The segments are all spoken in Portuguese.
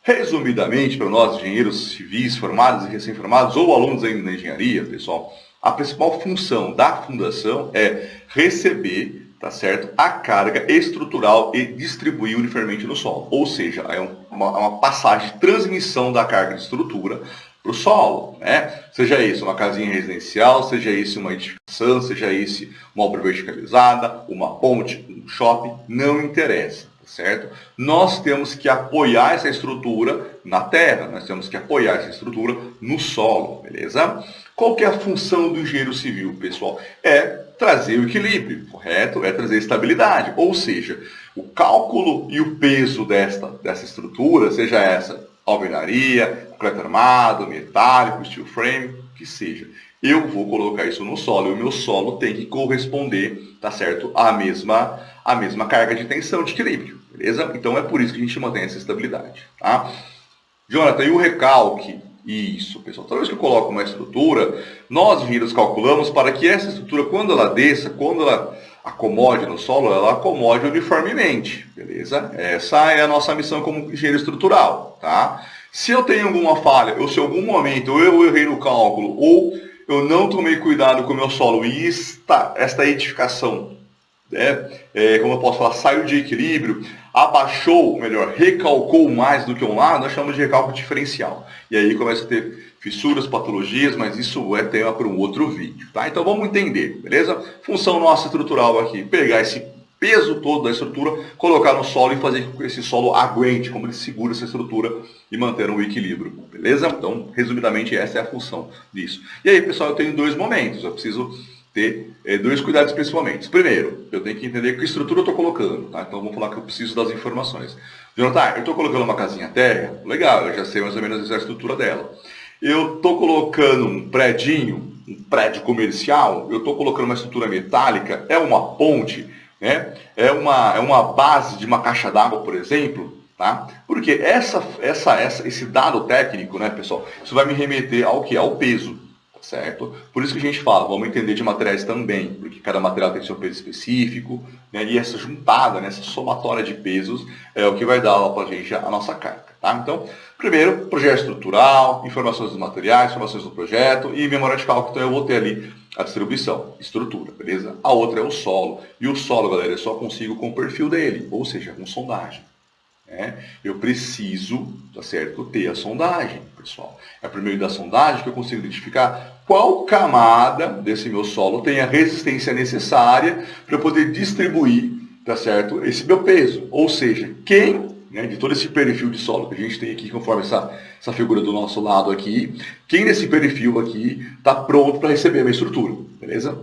Resumidamente, para nós engenheiros civis formados e recém-formados ou alunos ainda na engenharia, pessoal, a principal função da fundação é receber, tá certo, a carga estrutural e distribuir uniformemente no solo. Ou seja, é uma passagem de transmissão da carga de estrutura para o solo, né? Seja isso uma casinha residencial, seja isso uma edificação, seja isso uma obra verticalizada, uma ponte, um shopping, não interessa. Certo? Nós temos que apoiar essa estrutura na terra, nós temos que apoiar essa estrutura no solo, beleza? Qual que é a função do engenheiro civil, pessoal? É trazer o equilíbrio, correto? É trazer estabilidade, ou seja, o cálculo e o peso dessa estrutura, seja essa alvenaria, concreto armado, metálico, steel frame, que seja. Eu vou colocar isso no solo e o meu solo tem que corresponder, tá certo, à mesma carga de tensão, de equilíbrio, beleza? Então é por isso que a gente mantém essa estabilidade, tá? Jonathan, e o recalque? Isso, pessoal. Toda vez que eu coloco uma estrutura, nós engenheiros calculamos para que essa estrutura, quando ela desça, quando ela acomode no solo, ela acomode uniformemente, beleza? Essa é a nossa missão como engenheiro estrutural, tá? Se eu tenho alguma falha, ou se em algum momento eu errei no cálculo, ou eu não tomei cuidado com o meu solo e esta edificação, como eu posso falar, saiu de equilíbrio, abaixou, melhor, recalcou mais do que um lado, nós chamamos de recalque diferencial. E aí começa a ter fissuras, patologias, mas isso é tema para um outro vídeo, tá? Então vamos entender, beleza? Função nossa estrutural aqui, pegar esse peso todo da estrutura, colocar no solo e fazer com que esse solo aguente, como ele segura essa estrutura e manter um equilíbrio, beleza? Então, resumidamente, essa é a função disso. E aí, pessoal, eu tenho dois momentos, eu preciso ter dois cuidados principalmente. Primeiro, eu tenho que entender que estrutura eu estou colocando, tá? Então vamos falar que eu preciso das informações. Jonathan, eu estou colocando uma casinha térrea, legal, eu já sei mais ou menos a estrutura dela. Eu estou colocando um prédio comercial, eu estou colocando uma estrutura metálica, é uma ponte, né? É uma base de uma caixa d'água, por exemplo, tá? Porque esse dado técnico, né, pessoal, isso vai me remeter ao que? Ao peso. Certo? Por isso que a gente fala, vamos entender de materiais também, porque cada material tem seu peso específico, né? E essa juntada, né, essa somatória de pesos é o que vai dar para a gente a nossa carga. Tá? Então, primeiro, projeto estrutural, informações dos materiais, informações do projeto e memória de cálculo, então eu vou ter ali a distribuição, estrutura, beleza? A outra é o solo, e o solo, galera, eu só consigo com o perfil dele, ou seja, com sondagem. Eu preciso, tá certo, ter a sondagem, pessoal. É por meio da sondagem que eu consigo identificar qual camada desse meu solo tem a resistência necessária para eu poder distribuir, tá certo, esse meu peso. Ou seja, quem, né, de todo esse perfil de solo que a gente tem aqui, conforme essa figura do nosso lado aqui, quem nesse perfil aqui está pronto para receber a minha estrutura, beleza?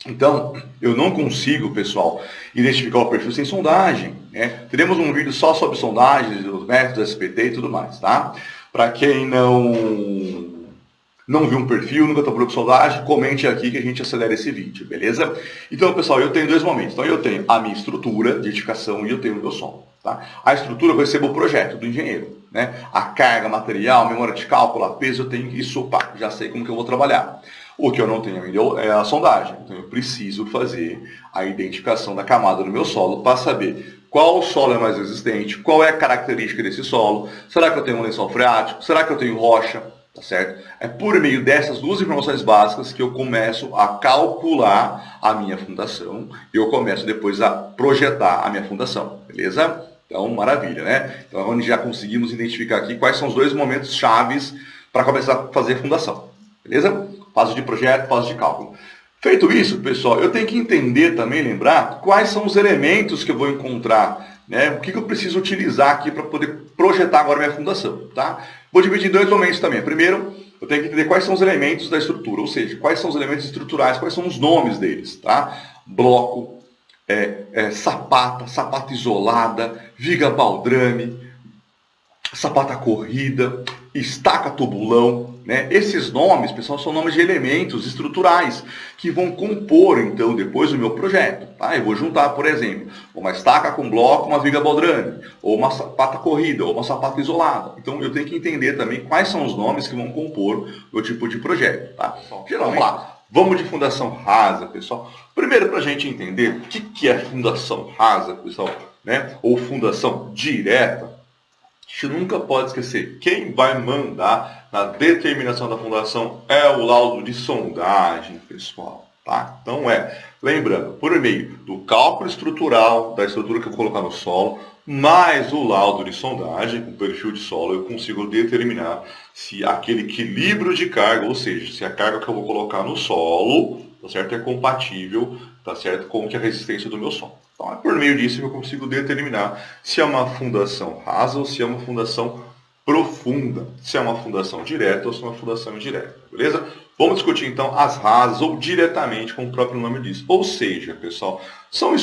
Então, eu não consigo, pessoal, identificar o perfil sem sondagem, né? Teremos um vídeo só sobre sondagens, os métodos SPT e tudo mais, tá? Para quem não viu um perfil, nunca trabalhou com sondagem, comente aqui que a gente acelera esse vídeo, beleza? Então, pessoal, eu tenho dois momentos. Então, eu tenho a minha estrutura de edificação e eu tenho o meu solo, tá? A estrutura eu recebo o projeto do engenheiro, né? A carga, material, memória de cálculo, a peso, eu tenho isso, já sei como que eu vou trabalhar. O que eu não tenho ainda é a sondagem. Então eu preciso fazer a identificação da camada no meu solo para saber qual solo é mais resistente, qual é a característica desse solo, será que eu tenho um lençol freático, será que eu tenho rocha, tá certo? É por meio dessas duas informações básicas que eu começo a calcular a minha fundação e eu começo depois a projetar a minha fundação, beleza? Então, maravilha, né? Então, já conseguimos identificar aqui quais são os dois momentos chaves para começar a fazer fundação, beleza? Fase de projeto, fase de cálculo. Feito isso, pessoal, eu tenho que entender também, lembrar, quais são os elementos que eu vou encontrar, né? O que eu preciso utilizar aqui para poder projetar agora minha fundação, tá? Vou dividir em dois momentos também. Primeiro, eu tenho que entender quais são os elementos da estrutura, ou seja, quais são os elementos estruturais, quais são os nomes deles, tá? Bloco, sapata isolada, viga baldrame, sapata corrida, estaca tubulão, né? Esses nomes, pessoal, são nomes de elementos estruturais que vão compor, então, depois o meu projeto. Tá? Eu vou juntar, por exemplo, uma estaca com bloco, uma viga baldrame, ou uma sapata corrida, ou uma sapata isolada. Então, eu tenho que entender também quais são os nomes que vão compor o tipo de projeto. Tá? Vamos lá. Vamos de fundação rasa, pessoal. Primeiro, para a gente entender o que é fundação rasa, pessoal, né? Ou fundação direta. gente nunca pode esquecer, quem vai mandar na determinação da fundação é o laudo de sondagem, pessoal. Tá? Então lembrando, por meio do cálculo estrutural, da estrutura que eu vou colocar no solo, mais o laudo de sondagem, com perfil de solo, eu consigo determinar se aquele equilíbrio de carga, ou seja, se a carga que eu vou colocar no solo, tá certo, é compatível, tá certo, com a resistência do meu solo. Então é por meio disso que eu consigo determinar se é uma fundação rasa ou se é uma fundação profunda, se é uma fundação direta ou se é uma fundação indireta, beleza? Vamos discutir então as rasas ou diretamente, como o próprio nome diz. Ou seja, pessoal, são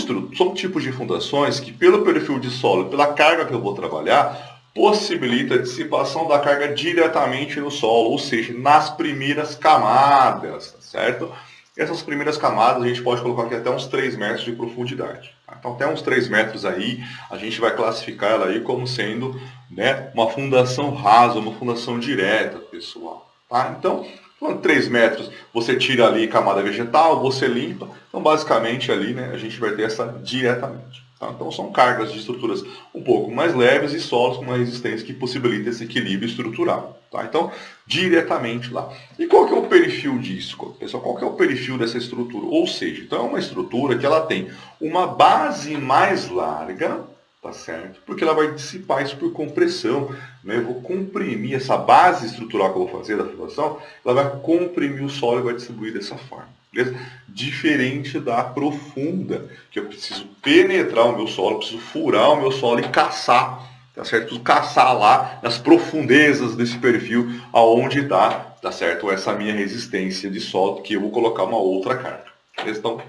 tipos de fundações que pelo perfil de solo, pela carga que eu vou trabalhar, possibilita a dissipação da carga diretamente no solo, ou seja, nas primeiras camadas, tá certo? Essas primeiras camadas a gente pode colocar aqui até uns 3 metros de profundidade. Tá? Então até uns 3 metros aí, a gente vai classificar ela aí como sendo, né, uma fundação rasa, uma fundação direta, pessoal. Tá? Então, 3 metros, você tira ali camada vegetal, você limpa. Então basicamente ali, né, a gente vai ter essa diretamente. Tá? Então são cargas de estruturas um pouco mais leves e solos com uma resistência que possibilita esse equilíbrio estrutural. Tá? Então, diretamente lá. E qual que é o perfil disso, pessoal? Qual que é o perfil dessa estrutura? Ou seja, então é uma estrutura que ela tem uma base mais larga, tá certo? Porque ela vai dissipar isso por compressão, né? Eu vou comprimir essa base estrutural que eu vou fazer da fundação, ela vai comprimir o solo e vai distribuir dessa forma. Beleza? Diferente da profunda, que eu preciso penetrar o meu solo, preciso furar o meu solo e caçar, tá certo? Preciso caçar lá nas profundezas desse perfil, aonde está, tá certo? Essa minha resistência de solo, que eu vou colocar uma outra carga. Beleza? Então,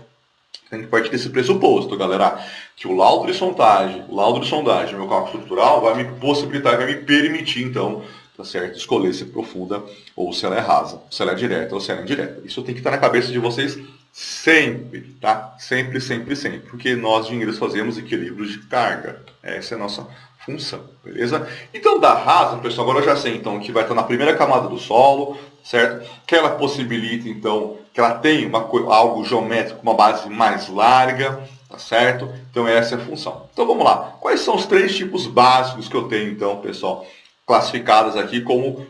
tem que partir desse pressuposto, galera, que o laudo de sondagem, meu cálculo estrutural, vai me possibilitar, vai me permitir, então, tá certo, escolher se é profunda ou se ela é rasa, se ela é direta ou se ela é indireta. Isso tem que estar na cabeça de vocês sempre, tá? Sempre, sempre, sempre. Porque nós, engenheiros, fazemos equilíbrio de carga. Essa é a nossa função, beleza? Então, da rasa, pessoal, agora eu já sei, então, que vai estar na primeira camada do solo, certo? Que ela possibilita, então, que ela tem algo geométrico, uma base mais larga, tá certo? Então, essa é a função. Então, vamos lá. Quais são os 3 tipos básicos que eu tenho, então, pessoal, classificadas aqui como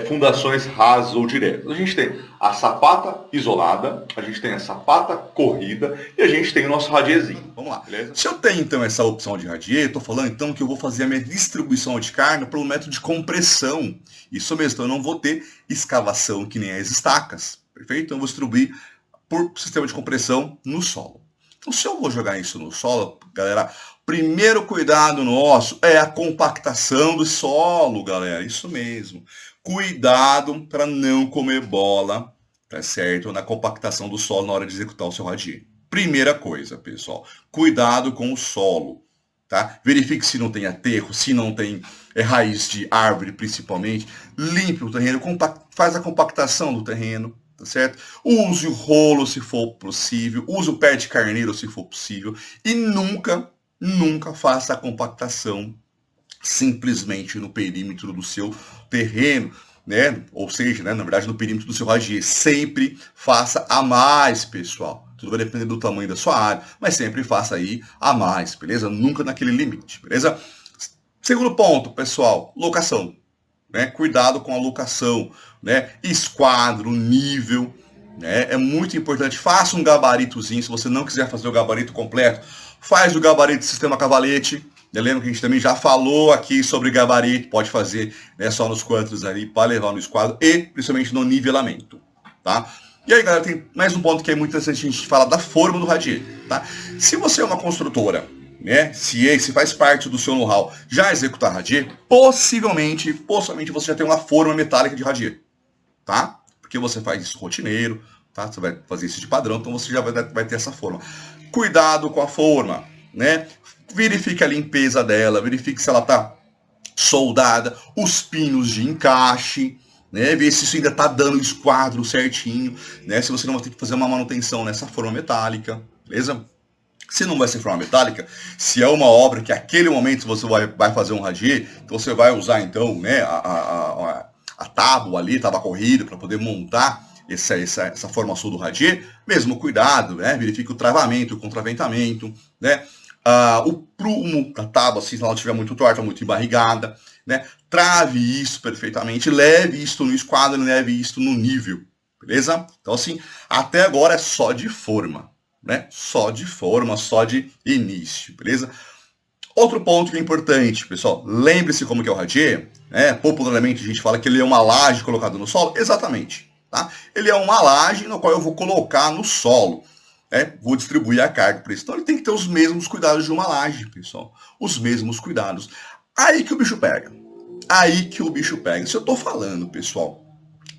fundações rasas ou diretas? A gente tem a sapata isolada, a gente tem a sapata corrida e a gente tem o nosso radiezinho. Vamos lá, beleza? Se eu tenho então essa opção de radier, estou falando então que eu vou fazer a minha distribuição de carga pelo método de compressão. Isso mesmo, então eu não vou ter escavação que nem as estacas, perfeito? Então eu vou distribuir por sistema de compressão no solo. Então se eu vou jogar isso no solo, galera, primeiro cuidado nosso é a compactação do solo, galera, isso mesmo. Cuidado para não comer bola, tá certo? Na compactação do solo na hora de executar o seu radier. Primeira coisa, pessoal, cuidado com o solo, tá? Verifique se não tem aterro, se não tem raiz de árvore, principalmente. Limpe o terreno, faz a compactação do terreno, tá certo? Use o rolo se for possível, use o pé de carneiro se for possível e nunca faça a compactação simplesmente no perímetro do seu terreno, né? Ou seja, né, na verdade no perímetro do seu radier. Sempre faça a mais, pessoal. Tudo vai depender do tamanho da sua área, mas sempre faça aí a mais, beleza? Nunca naquele limite, beleza? Segundo ponto, pessoal, locação. Né? Cuidado com a locação, né? Esquadro, nível, né? É muito importante. Faça um gabaritozinho, se você não quiser fazer o gabarito completo, faz o gabarito sistema cavalete. Lembra que a gente também já falou aqui sobre gabarito, pode fazer, né, só nos quantos ali para levar no esquadro e principalmente no nivelamento, tá? E aí, galera, tem mais um ponto que é muito interessante a gente falar da forma do radier, tá? Se você é uma construtora, né, se faz parte do seu know-how já executar radier, possivelmente você já tem uma forma metálica de radier, tá? Porque você faz isso rotineiro, tá? Você vai fazer isso de padrão, então você já vai ter essa forma. Cuidado com a forma, né? Verifique a limpeza dela, verifique se ela está soldada, os pinos de encaixe, né? Ver se isso ainda está dando o esquadro certinho, né? Se você não vai ter que fazer uma manutenção nessa forma metálica, beleza? Se não vai ser forma metálica, se é uma obra que naquele momento você vai fazer um radier, então você vai usar então, né, a tábua ali, tábua corrida, para poder montar essa formação do radier. Mesmo cuidado, né? Verifique o travamento, o contraventamento, né? O prumo da tábua, se ela estiver muito torta, muito embarrigada, né? Trave isso perfeitamente, leve isso no esquadro, leve isso no nível, beleza? Então, assim, até agora é só de forma, né? Só de forma, só de início, beleza? Outro ponto que é importante, pessoal, lembre-se como que é o radier, né? Popularmente a gente fala que ele é uma laje colocada no solo, exatamente, tá? Ele é uma laje no qual eu vou colocar no solo, né? Vou distribuir a carga para isso. Então ele tem que ter os mesmos cuidados de uma laje, pessoal, os mesmos cuidados. Aí que o bicho pega. Aí que o bicho pega. Se eu estou falando, pessoal,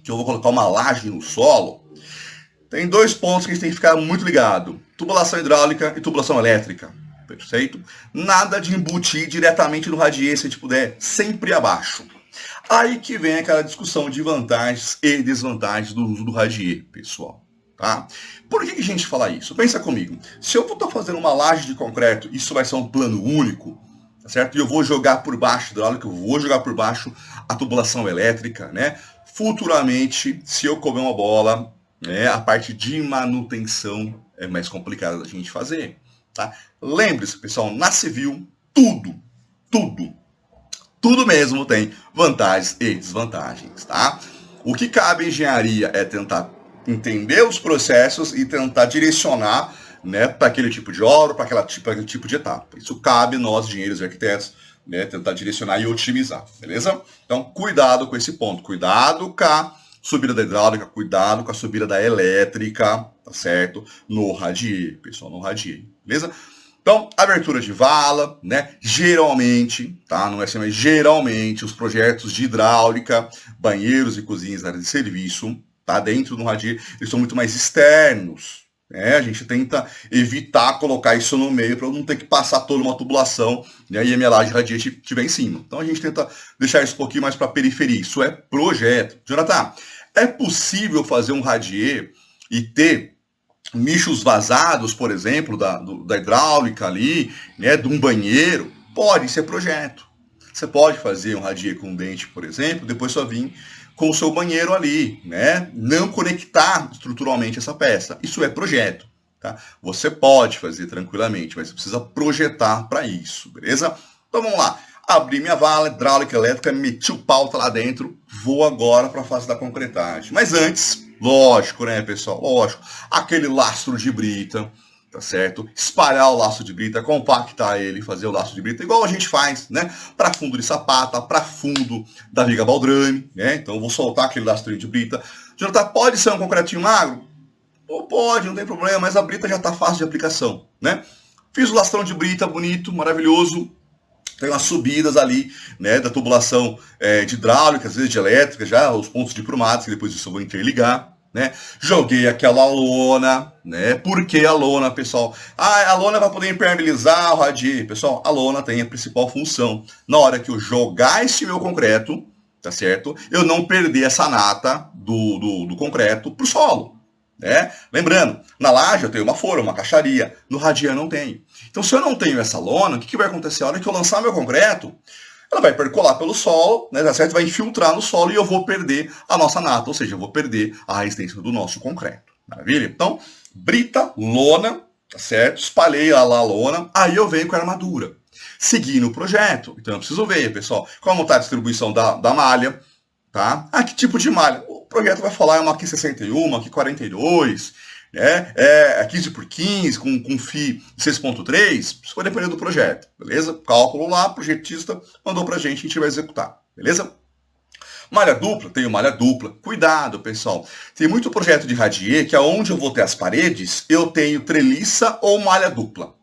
que eu vou colocar uma laje no solo, tem dois pontos que a gente tem que ficar muito ligado. Tubulação hidráulica e tubulação elétrica. Perfeito? Nada de embutir diretamente no radier, se a gente puder, sempre abaixo. Aí que vem aquela discussão de vantagens e desvantagens do uso do radier, pessoal. Tá? Por que a gente fala isso? Pensa comigo. Se eu estou fazendo uma laje de concreto, isso vai ser um plano único, tá certo? E eu vou jogar por baixo hidráulica, eu vou jogar por baixo a tubulação elétrica, né? Futuramente, se eu comer uma bola, né, a parte de manutenção é mais complicada da gente fazer, tá? Lembre-se, pessoal, na civil, tudo mesmo tem vantagens e desvantagens, tá? O que cabe à engenharia é tentar entender os processos e tentar direcionar, né, para aquele tipo de obra, para aquele tipo de etapa. Isso cabe nós, engenheiros e arquitetos, né, tentar direcionar e otimizar, beleza? Então, cuidado com esse ponto, cuidado com a subida da hidráulica, cuidado com a subida da elétrica, tá certo? No radier, pessoal, no radier, beleza? Então, abertura de vala, né? Geralmente, tá? Não é assim, mas geralmente os projetos de hidráulica, banheiros e cozinhas, áreas de serviço, tá? Dentro do radier, eles são muito mais externos, né? A gente tenta evitar colocar isso no meio para não ter que passar toda uma tubulação, né? E a minha laje radier estiver em cima. Então a gente tenta deixar isso um pouquinho mais para a periferia. Isso é projeto. Jonathan, é possível fazer um radier e ter nichos vazados, por exemplo, da hidráulica ali, né, de um banheiro? Pode ser projeto. Você pode fazer um radier com dente, por exemplo, depois só vir com o seu banheiro ali, né? Não conectar estruturalmente essa peça. Isso é projeto, tá? Você pode fazer tranquilamente, mas você precisa projetar para isso, beleza? Então vamos lá. Abri minha vala, hidráulica, elétrica, meti o pau, tá lá dentro, vou agora para a fase da concretagem. Mas antes, lógico, né, pessoal? Lógico, aquele lastro de brita, tá certo? Espalhar o laço de brita, compactar ele, fazer o laço de brita, igual a gente faz, né? Para fundo de sapata, para fundo da viga baldrame, né? Então eu vou soltar aquele lastrinho de brita. Jonathan, pode ser um concretinho magro? Pô, pode, não tem problema, mas a brita já tá fácil de aplicação, né? Fiz o lastrão de brita, bonito, maravilhoso. Tem umas subidas ali, né, da tubulação de hidráulica, às vezes de elétrica, já os pontos de prumados, que depois disso eu vou interligar, né? Joguei aquela lona, né? Por que a lona, pessoal? Ah, a lona vai poder impermeabilizar o radier. Pessoal, a lona tem a principal função. Na hora que eu jogar esse meu concreto, tá certo? Eu não perder essa nata do concreto pro solo. Né? Lembrando, na laje eu tenho uma forma, uma caixaria, no radier eu não tenho. Então, se eu não tenho essa lona, o que vai acontecer? A hora que eu lançar meu concreto, ela vai percolar pelo solo, né, tá certo? Vai infiltrar no solo e eu vou perder a nossa nata, ou seja, eu vou perder a resistência do nosso concreto. Maravilha? Então, brita, lona, tá certo? Espalhei lá a lona, aí eu venho com a armadura. Seguindo o projeto. Então, eu preciso ver, pessoal, como está a distribuição da malha, tá? Ah, que tipo de malha? O projeto vai falar, é uma aqui 61, uma aqui 42, né? É 15 por 15, com FI 6.3, isso vai depender do projeto, beleza? Cálculo lá, projetista mandou pra gente, a gente vai executar, beleza? Malha dupla, tenho malha dupla. Cuidado, pessoal. Tem muito projeto de radier que aonde eu vou ter as paredes, eu tenho treliça ou malha dupla.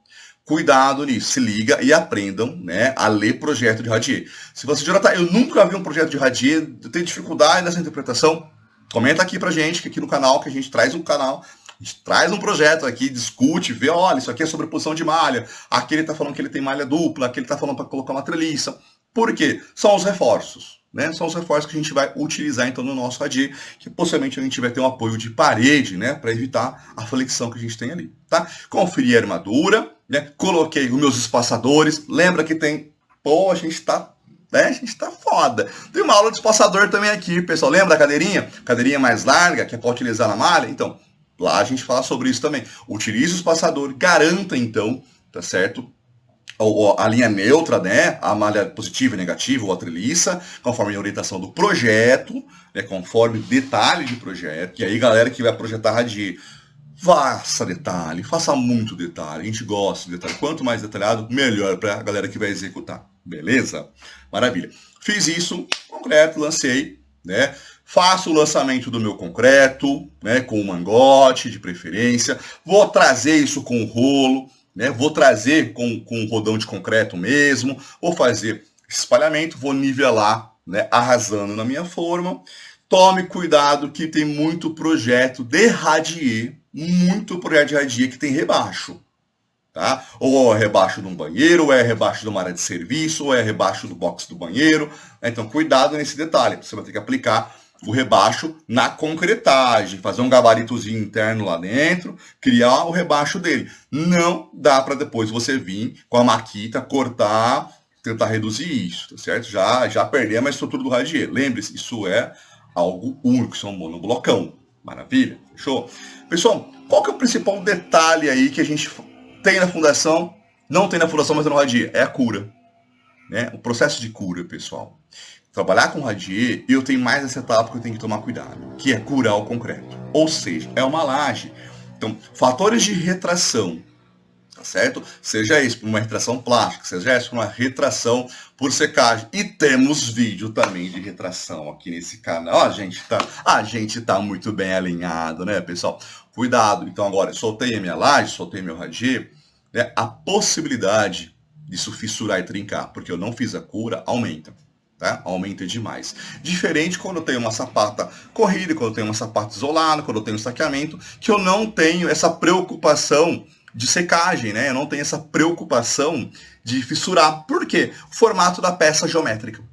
Cuidado nisso, se liga e aprendam, né, a ler projeto de radier. Se você já tá, eu nunca vi um projeto de radier, eu tenho dificuldade nessa interpretação, comenta aqui pra gente, que aqui no canal, que a gente traz um canal, a gente traz um projeto aqui, discute, vê, olha, isso aqui é sobreposição de malha, aqui ele tá falando que ele tem malha dupla, aqui ele tá falando para colocar uma treliça. Por quê? São os reforços, né? São os reforços que a gente vai utilizar então no nosso radier, que possivelmente a gente vai ter um apoio de parede, né, para evitar a flexão que a gente tem ali, tá? Conferi a armadura, né? Coloquei os meus espaçadores. Lembra que tem... Pô, a gente tá foda. Tem uma aula de espaçador também aqui, pessoal. Lembra da cadeirinha? Cadeirinha mais larga, que é para utilizar na malha? Então, lá a gente fala sobre isso também. Utilize o espaçador, garanta então, tá certo? a linha neutra, né, a malha positiva e negativa, ou a treliça, conforme a orientação do projeto, né, conforme detalhe de projeto. E aí, galera que vai projetar Radier, faça detalhe, faça muito detalhe. A gente gosta de detalhe. Quanto mais detalhado, melhor para a galera que vai executar. Beleza? Maravilha. Fiz isso, concreto, lancei, né? Faço o lançamento do meu concreto, né, com o mangote de preferência. Vou trazer isso com o rolo, né? Vou trazer com um rodão de concreto mesmo. Vou fazer espalhamento, vou nivelar, né, arrasando na minha forma. Tome cuidado que tem muito projeto de Radier, muito projeto de Radier que tem rebaixo. Tá? Ou é rebaixo de um banheiro, ou é rebaixo de uma área de serviço, ou é rebaixo do box do banheiro. Então, cuidado nesse detalhe. Você vai ter que aplicar o rebaixo na concretagem, fazer um gabaritozinho interno lá dentro, criar o rebaixo dele. Não dá para depois você vir com a maquita, cortar, tentar reduzir isso, tá certo? Já perdemos a estrutura do Radier. Lembre-se, isso é algo único, isso é um monoblocão. Maravilha? Fechou? Pessoal, qual que é o principal detalhe aí que a gente tem na fundação, não tem na fundação, mas é no Radier? É a cura. Né? O processo de cura, pessoal. Trabalhar com Radier, eu tenho mais essa etapa que eu tenho que tomar cuidado, que é curar o concreto. Ou seja, é uma laje. Então, fatores de retração, tá certo? Seja isso por uma retração plástica, seja isso por uma retração por secagem. E temos vídeo também de retração aqui nesse canal. A gente tá muito bem alinhado, né, pessoal? Cuidado. Então agora, soltei a minha laje, soltei meu Radier, né? A possibilidade disso fissurar e trincar, porque eu não fiz a cura, aumenta. Tá? Aumenta demais. Diferente quando eu tenho uma sapata corrida, quando eu tenho uma sapata isolada, quando eu tenho saqueamento, que eu não tenho essa preocupação de secagem, né? Eu não tenho essa preocupação de fissurar. Por quê? O formato da peça geométrica.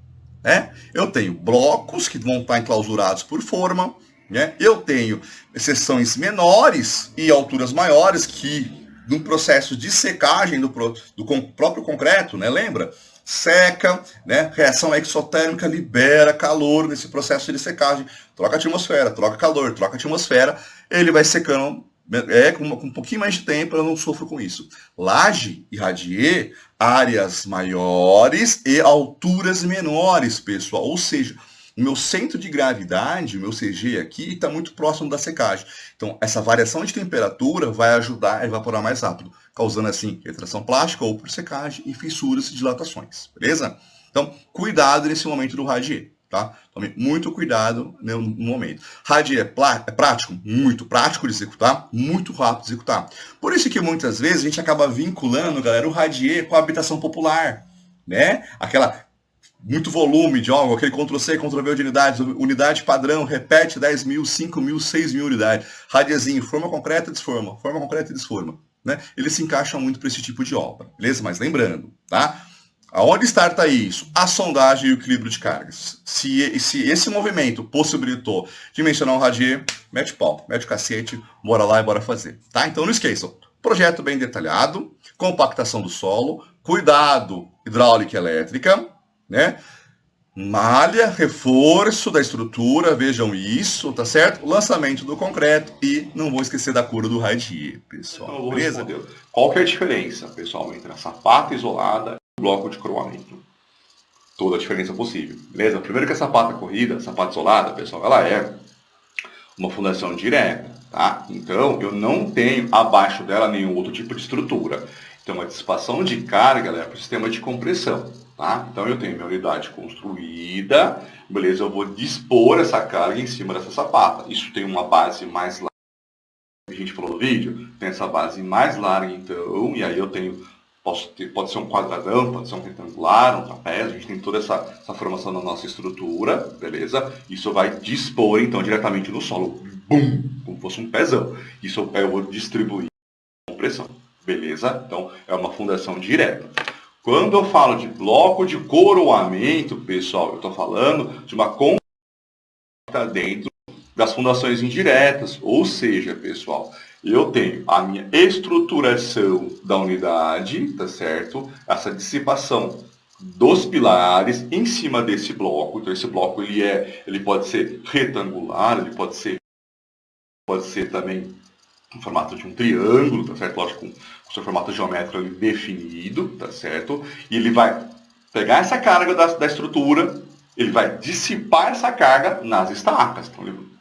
Né? Eu tenho blocos que vão estar enclausurados por forma, né? Eu tenho seções menores e alturas maiores que, no processo de secagem do próprio concreto, né? Lembra? Seca, né? Reação exotérmica libera calor nesse processo de secagem. Troca a atmosfera, troca calor, troca a atmosfera, ele vai secando com um pouquinho mais de tempo, eu não sofro com isso. Laje e Radier, áreas maiores e alturas menores, pessoal. Ou seja, o meu centro de gravidade, o meu CG aqui, está muito próximo da secagem. Então, essa variação de temperatura vai ajudar a evaporar mais rápido, causando, assim, retração plástica ou por secagem e fissuras e dilatações, beleza? Então, cuidado nesse momento do Radier, tá? Tome muito cuidado no momento. Radier é prático? Muito prático de executar, muito rápido de executar. Por isso que muitas vezes a gente acaba vinculando, galera, o Radier com a habitação popular, né? Aquela muito volume de algo, aquele Ctrl+C, Ctrl+V de unidades, unidade padrão, repete 10 mil, 5 mil, 6 mil unidades. Radierzinho, forma concreta, desforma, forma concreta e desforma. Né? Eles se encaixam muito para esse tipo de obra, beleza? Mas lembrando, tá? Aonde starta isso? A sondagem e o equilíbrio de cargas. Se esse movimento possibilitou dimensionar um Radier, mete o pau, mete o cacete, bora lá e bora fazer. Tá? Então não esqueçam, projeto bem detalhado, compactação do solo, cuidado hidráulica e elétrica, né? Malha, reforço da estrutura, vejam isso, tá certo? Lançamento do concreto e não vou esquecer da cura do Radier, pessoal. Beleza? Qual que é a diferença, pessoal, entre a sapata isolada e o bloco de coroamento? Toda a diferença possível, beleza? Primeiro que a sapata corrida, a sapata isolada, pessoal, ela é uma fundação direta, tá? Então, eu não tenho abaixo dela nenhum outro tipo de estrutura. Então, a dissipação de carga é para o sistema de compressão. Tá? Então eu tenho minha unidade construída, beleza? Eu vou dispor essa carga em cima dessa sapata. Isso tem uma base mais larga, a gente falou no vídeo, tem essa base mais larga então, e aí eu tenho, pode ser um quadradão, pode ser um retangular, um trapézio, a gente tem toda essa formação na nossa estrutura, beleza? Isso vai dispor então diretamente no solo, bum, como fosse um pezão. Isso eu vou distribuir com pressão, beleza? Então é uma fundação direta. Quando eu falo de bloco de coroamento, pessoal, eu estou falando de uma compacta dentro das fundações indiretas. Ou seja, pessoal, eu tenho a minha estruturação da unidade, tá certo? Essa dissipação dos pilares em cima desse bloco. Então, esse bloco ele pode ser retangular, ele pode ser também em formato de um triângulo, tá certo? Lógico, o seu formato geométrico ali definido, tá certo? E ele vai pegar essa carga da estrutura, ele vai dissipar essa carga nas estacas.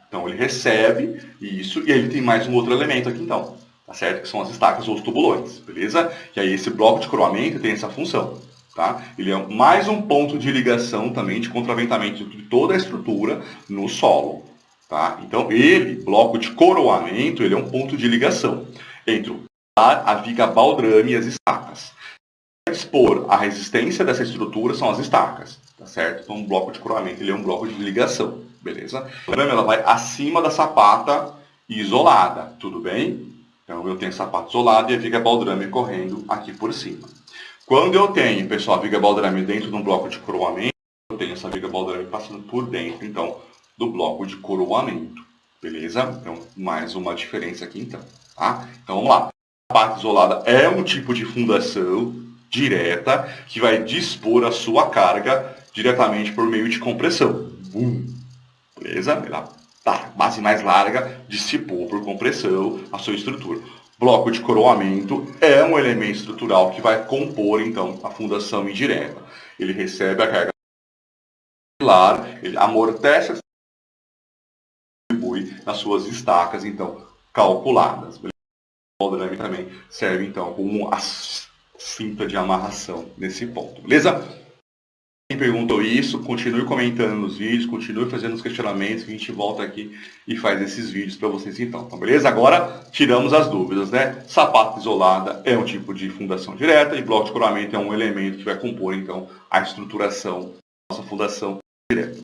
Então ele recebe isso e aí ele tem mais um outro elemento aqui então, tá certo? Que são as estacas ou os tubulões, beleza? E aí esse bloco de coroamento tem essa função, tá? Ele é mais um ponto de ligação também de contraventamento de toda a estrutura no solo, tá? Então ele, bloco de coroamento, ele é um ponto de ligação entre a viga baldrame e as estacas. Para expor a resistência dessa estrutura são as estacas, tá certo? Então o bloco de coroamento ele é um bloco de ligação, beleza? Ela vai acima da sapata isolada, tudo bem? Então eu tenho sapata isolada e a viga baldrame correndo aqui por cima. Quando eu tenho, pessoal, a viga baldrame dentro de um bloco de coroamento, eu tenho essa viga baldrame passando por dentro, então, do bloco de coroamento, beleza? Então, mais uma diferença aqui, então, tá? Então, vamos lá. A sapata isolada é um tipo de fundação direta que vai dispor a sua carga diretamente por meio de compressão. Beleza? Ela tá, base mais larga, dissipou por compressão a sua estrutura. Bloco de coroamento é um elemento estrutural que vai compor, então, a fundação indireta. Ele recebe a carga pilar, ele amortece e distribui nas suas estacas, então, calculadas. O baldrame também serve, então, como a cinta de amarração nesse ponto. Beleza? Quem perguntou isso, continue comentando nos vídeos, continue fazendo os questionamentos, que a gente volta aqui e faz esses vídeos para vocês então, beleza? Agora, tiramos as dúvidas, né? Sapata isolada é um tipo de fundação direta e bloco de coroamento é um elemento que vai compor, então, a estruturação da nossa fundação direta.